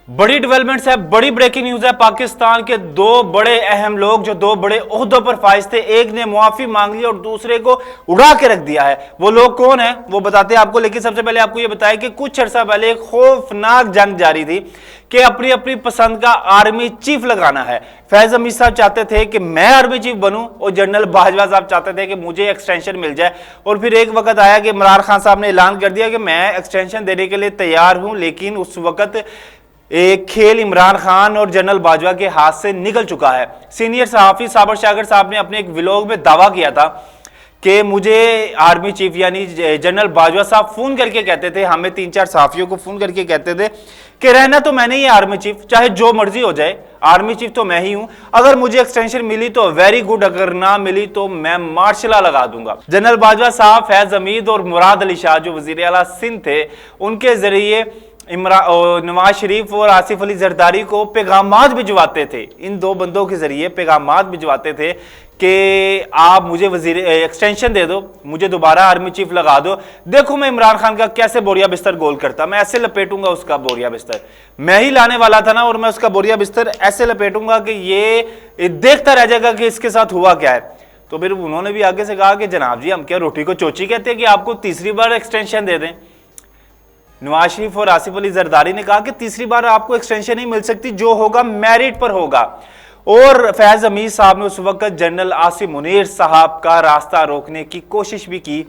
बड़ी डेवलपमेंट्स है, बड़ी ब्रेकिंग न्यूज है। पाकिस्तान के दो बड़े अहम लोग जो दो बड़े ओहदों पर फाइज थे, एक ने मुआफी मांग ली और दूसरे को उड़ा के रख दिया है। वो लोग कौन है वो बताते हैं आपको, लेकिन सबसे पहले आपको ये बताया कि कुछ अर्सा पहले एक खौफनाक जंग जारी थी कि अपनी अपनी पसंद का आर्मी चीफ लगाना है। फैज हमीद साहब चाहते थे कि मैं आर्मी चीफ बनूं और जनरल बाजवा साहब चाहते थे कि मुझे एक्सटेंशन मिल जाए। और फिर एक वक्त आया कि इमरान खान साहब ने ऐलान कर दिया कि मैं एक्सटेंशन देने के लिए तैयार हूं, लेकिन उस वक्त एक खेल इमरान खान और जनरल बाजवा के हाथ से निकल चुका है। सीनियर सहाफी साबर शागर साहब ने अपने एक व्लॉग में दावा किया था कि मुझे आर्मी चीफ यानी जनरल बाजवा साहब फोन करके कहते थे, हमें 3-4 सहाफियों को फोन करके कहते थे कि रहना तो मैंने ही आर्मी चीफ, चाहे जो मर्जी हो जाए, आर्मी चीफ तो मैं ही हूं। अगर मुझे एक्सटेंशन मिली तो वेरी गुड, अगर ना मिली तो मैं मार्शल लगा दूंगा। जनरल बाजवा साहब फैज हमीद और मुराद अली शाह जो वजीर आला सिंध थे, उनके जरिए नवाज शरीफ और आसिफ अली जरदारी को पैगामात भिजवाते थे। इन दो बंदों के जरिए पैगामात भिजवाते थे कि आप मुझे वजीर एक्सटेंशन दे दो, मुझे दोबारा आर्मी चीफ लगा दो, देखो मैं इमरान खान का कैसे बोरिया बिस्तर गोल करता, मैं ऐसे लपेटूंगा उसका बोरिया बिस्तर। मैं ही लाने वाला था ना, और मैं उसका बोरिया बिस्तर ऐसे लपेटूंगा कि ये देखता रह जाएगा कि इसके साथ हुआ क्या है। तो फिर उन्होंने भी आगे से कहा कि जनाब जी हम क्या रोटी को चोची कहते हैं कि आपको तीसरी बार एक्सटेंशन दे दें। नवाज शरीफ और आसिफ अली जरदारी ने कहा कि तीसरी बार आपको एक्सटेंशन नहीं मिल सकती, जो होगा मेरिट पर होगा। और फैज हमीद साहब ने उस वक्त जनरल आसिम मुनीर साहब का रास्ता रोकने की कोशिश भी की,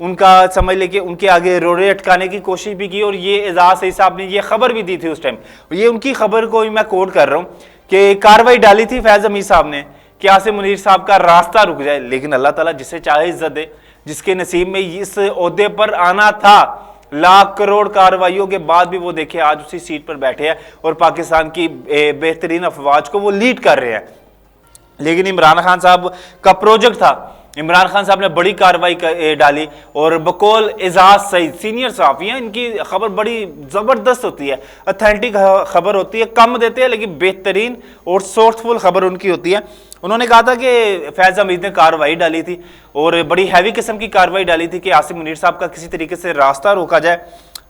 उनका समझ लेके उनके आगे रोड़े अटकाने की कोशिश भी की। और ये एजाज सईद साहब ने ये खबर भी दी थी उस टाइम, ये उनकी खबर को मैं कोट कर रहा हूं कि कार्रवाई डाली थी फैज हमीद साहब ने कि आसिम मुनीर साहब का रास्ता रुक जाए। लेकिन अल्लाह ताला जिसे चाहे इज्जत दे, जिसके नसीब में इस ओहदे पर आना था, लाख करोड़ कार्रवाइयों के बाद भी वो देखे आज उसी सीट पर बैठे हैं और पाकिस्तान की बेहतरीन अफवाज को वो लीड कर रहे हैं। लेकिन इमरान खान साहब का प्रोजेक्ट था, इमरान खान साहब ने बड़ी कार्रवाई डाली और बकौल एजाज सईद सीनियर सहाफी हैं, इनकी खबर बड़ी ज़बरदस्त होती है, ऑथेंटिक खबर होती है, कम देते हैं लेकिन बेहतरीन और सोर्सफुल खबर उनकी होती है। उन्होंने कहा था कि फैज हमीद ने कार्रवाई डाली थी और बड़ी हैवी किस्म की कार्रवाई डाली थी कि आसिम मुनीर साहब का किसी तरीके से रास्ता रोका जाए।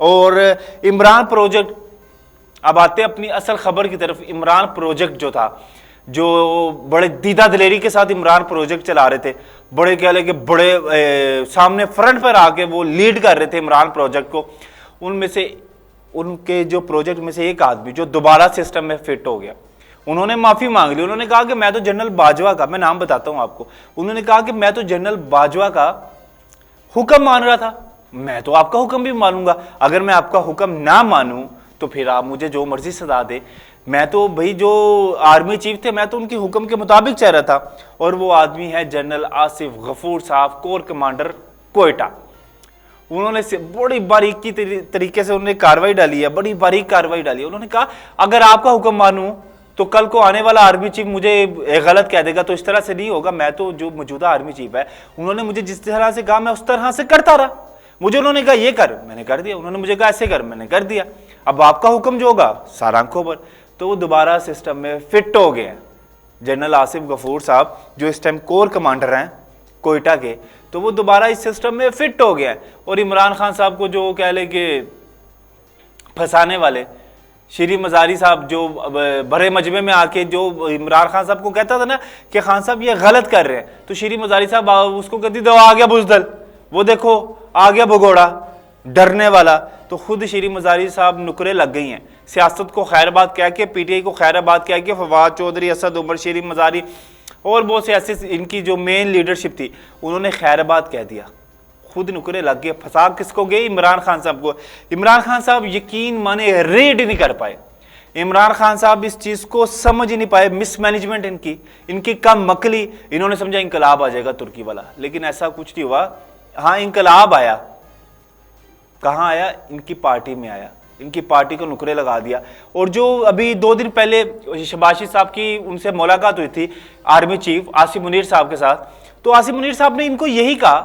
और इमरान प्रोजेक्ट, अब आते हैं अपनी असल खबर की तरफ। इमरान प्रोजेक्ट जो था, जो बड़े दीदा दिलेरी के साथ इमरान प्रोजेक्ट चला रहे थे, बड़े कह ले कि बड़े सामने फ्रंट पर आके वो लीड कर रहे थे इमरान प्रोजेक्ट को, उनमें से उनके जो प्रोजेक्ट में से एक आदमी जो दोबारा सिस्टम में फिट हो गया, उन्होंने माफी मांग ली। उन्होंने कहा कि मैं तो जनरल बाजवा का, मैं नाम बताता हूं आपको, उन्होंने कहा कि मैं तो जनरल बाजवा का हुक्म मान रहा था, मैं तो आपका हुक्म भी मानूंगा, अगर मैं आपका हुक्म ना मानूं तो फिर आप मुझे जो मर्जी सजा दे, मैं तो भाई जो आर्मी चीफ थे मैं तो उनके हुक्म के मुताबिक चल रहा था। और वो आदमी है जनरल आसिफ गफूर साहब, कोर कमांडर कोयटा। उन्होंने से बड़ी बारीकी तरीके से उन्होंने कार्रवाई डाली है, बड़ी बारीक कार्रवाई डाली है। उन्होंने कहा अगर आपका हुक्म मानूं तो कल को आने वाला आर्मी चीफ मुझे गलत कह देगा, तो इस तरह से नहीं होगा, मैं तो जो मौजूदा आर्मी चीफ है उन्होंने मुझे जिस तरह से कहा मैं उस तरह से करता रहा। मुझे उन्होंने कहा ये कर, मैंने कर दिया, उन्होंने मुझे कहा ऐसे कर, मैंने कर दिया, अब आपका हुक्म जो होगा सारा आंखों पर। तो वो दोबारा सिस्टम में फिट हो गए हैं जनरल आसिफ गफूर साहब, जो इस टाइम कोर कमांडर हैं कोयटा के, तो वो दोबारा इस सिस्टम में फिट हो गए हैं। और इमरान खान साहब को जो कह ले कि फंसाने वाले श्री मजारी साहब, जो बड़े मजमे में आके जो इमरान खान साहब को कहता था ना कि खान साहब ये गलत कर रहे हैं, तो श्री मजारी साहब उसको कहती दो आ गया बुजदल, वो देखो आ गया भगोड़ा डरने वाला। तो खुद श्री मजारी साहब नुकरे लग गई हैं, सियासत को खैराबाद कह के, पीटीआई को खैराबाद कह के, फवाद चौधरी, असद उमर, श्री मजारी और बहुत से ऐसे इनकी जो मेन लीडरशिप थी उन्होंने खैराबाद कह दिया, खुद नुकरे लग गए। फंसा किसको गए? इमरान खान साहब को। इमरान खान साहब यकीन माने रीड नहीं कर पाए, इमरान खान साहब इस चीज को समझ ही नहीं पाए, मिसमैनेजमेंट इनकी कम मकली, इन्होंने समझा इंकलाब आ जाएगा तुर्की वाला, लेकिन ऐसा कुछ नहीं हुआ। हाँ इंकलाब आया, कहाँ आया? इनकी पार्टी में आया, इनकी पार्टी को नुकरे लगा दिया। और जो अभी 2 दिन पहले शबाशी साहब की उनसे मुलाकात हुई थी आर्मी चीफ आसिम मुनीर साहब के साथ, तो आसिम मुनीर साहब ने इनको यही कहा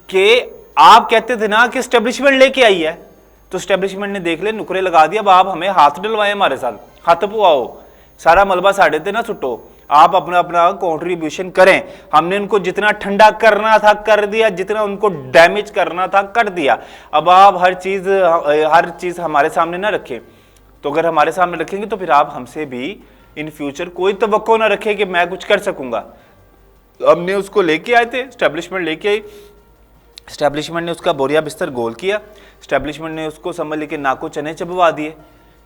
कि आप कहते थे ना कि स्टैब्लिशमेंट लेके आई है, तो स्टैब्लिशमेंट ने देख ले नुकरे लगा दिया, अब आप हमें हाथ डलवाए, हमारे साथ हाथ पुआओ, सारा मलबा साढ़े थे ना सुटो, आप अपना अपना कंट्रीब्यूशन करें। हमने उनको जितना ठंडा करना था कर दिया, जितना उनको डैमेज करना था कर दिया, अब आप हर चीज हमारे सामने ना रखें। तो अगर हमारे सामने रखेंगे तो फिर आप हमसे भी इन फ्यूचर कोई तवक्को ना रखें कि मैं कुछ कर सकूंगा। हमने उसको लेके आए थे, स्टैब्लिशमेंट लेके आई, स्टैब्लिशमेंट ने उसका बोरिया बिस्तर गोल किया, स्टैब्लिशमेंट ने उसको समझ लेके नाको चने चबवा दिए,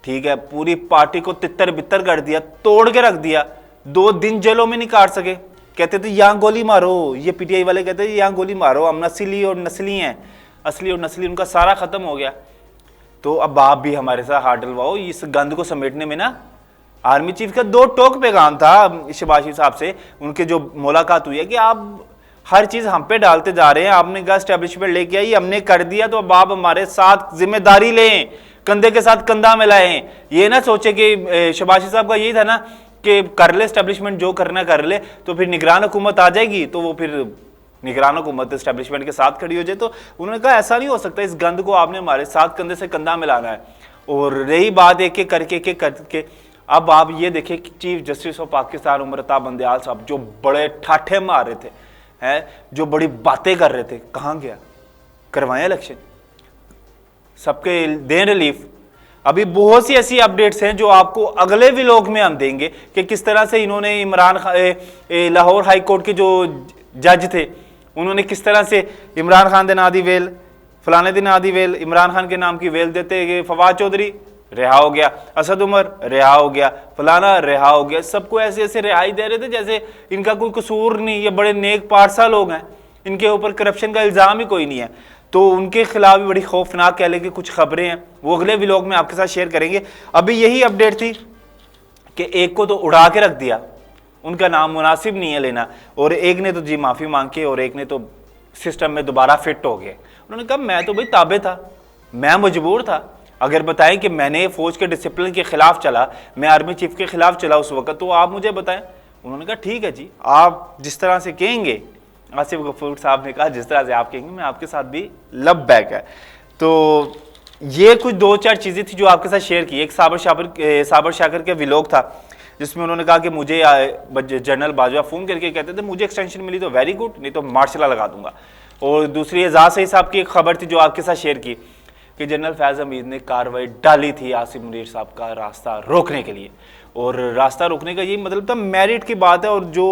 ठीक है, पूरी पार्टी को तितर बितर कर दिया, तोड़ के रख दिया, 2 दिन जेलों में नहीं काट सके। कहते थे यहाँ गोली मारो, ये पीटीआई वाले कहते थे यहाँ गोली मारो, हम नस्ली और नस्ली हैं, असली और नस्ली उनका सारा खत्म हो गया। तो अब आप भी हमारे साथ हाथ डलवाओ। इस गंद को समेटने में ना आर्मी चीफ का 2 टोक पैगाम था शहबाज शरीफ साहब से, उनके जो मुलाकात हुई है कि आप हर चीज हम पे डालते जा रहे हैं। आपने कहा एस्टेब्लिशमेंट लेके आई, हमने कर दिया, तो अब आप हमारे साथ जिम्मेदारी लें, कंधे के साथ कंधा मिलाएं। ये ना सोचे कि शहबाज शरीफ साहब का यही था ना कि कर ले एस्टेब्लिशमेंट जो करना कर ले, तो फिर निगरान हुकूमत आ जाएगी, तो वो फिर निगरान हुकूमत एस्टेब्लिशमेंट के साथ खड़ी हो जाए। तो उन्होंने कहा ऐसा नहीं हो सकता, इस गंद को आपने हमारे साथ कंधे से कंधा मिलाना है। और रही बात एक एक करके अब आप ये देखें कि chief justice of Pakistan Umar Ata Bandial साहब जो बड़े ठाठे मार रहे थे, हैं, जो बड़ी बातें कर रहे थे, कहाँ गया? करवाएं इलेक्शन, सबके दें रिलीफ। अभी बहुत सी ऐसी अपडेट्स हैं जो आपको अगले व्लॉग में हम देंगे कि किस तरह से इन्होंने इमरान खान, लाहौर हाई कोर्ट के जो जज थे, उन्होंने किस तरह से इमरान खान दे नादी वेल, फलाने दिन आदि वेल, इमरान खान के नाम की वेल देते गए, फवाद चौधरी रिहा हो गया, असद उमर रिहा हो गया, फलाना रिहा हो गया, सबको ऐसे ऐसे रिहाई दे रहे थे जैसे इनका कोई कसूर नहीं, ये बड़े नेक पारसा लोग हैं, इनके ऊपर करप्शन का इल्ज़ाम ही कोई नहीं है। तो उनके खिलाफ भी बड़ी खौफनाक कह लें कि कुछ खबरें हैं, वो अगले व्लॉग में आपके साथ शेयर करेंगे। अभी यही अपडेट थी कि एक को तो उड़ा के रख दिया, उनका नाम मुनासिब नहीं है लेना, और एक ने तो जी माफ़ी मांग के, और एक ने तो सिस्टम में दोबारा फिट हो गए। उन्होंने कहा मैं तो भाई ताबे था, मैं मजबूर था, अगर बताएं कि मैंने फौज के डिसिप्लिन के खिलाफ चला, मैं आर्मी चीफ के खिलाफ चला उस वक्त, तो आप मुझे बताएं। उन्होंने कहा ठीक है जी, आप जिस तरह से कहेंगे, आसिफ गफूर साहब ने कहा जिस तरह से आप कहेंगे मैं आपके साथ भी लब बैक है। तो ये कुछ 2-4 चीज़ें थी जो आपके साथ शेयर की। एक साबर शाकर के व्लॉग था जिसमें उन्होंने कहा कि मुझे जनरल बाजवा फ़ोन करके कहते थे मुझे एक्सटेंशन मिली तो वेरी गुड, नहीं तो मार्शल लगा दूंगा। और दूसरी एजाज सईद साहब की एक खबर थी जो आपके साथ शेयर की कि जनरल फैज़ हमीद ने कार्रवाई डाली थी आसिफ मुनीर साहब का रास्ता रोकने के लिए, और रास्ता रोकने का यही मतलब था, मेरिट की बात है। और जो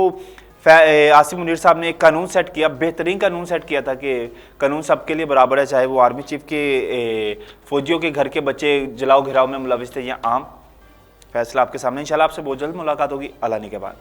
आसिफ मुनीर साहब ने एक कानून सेट किया, बेहतरीन कानून सेट किया था कि कानून सबके लिए बराबर है, चाहे वो आर्मी चीफ के फौजियों के घर के बच्चे जलाओ घिराव में मुलविस थे या आम। फैसला आपके सामने, इंशाल्लाह आपसे बहुत जल्द मुलाकात होगी अलानी के बाद।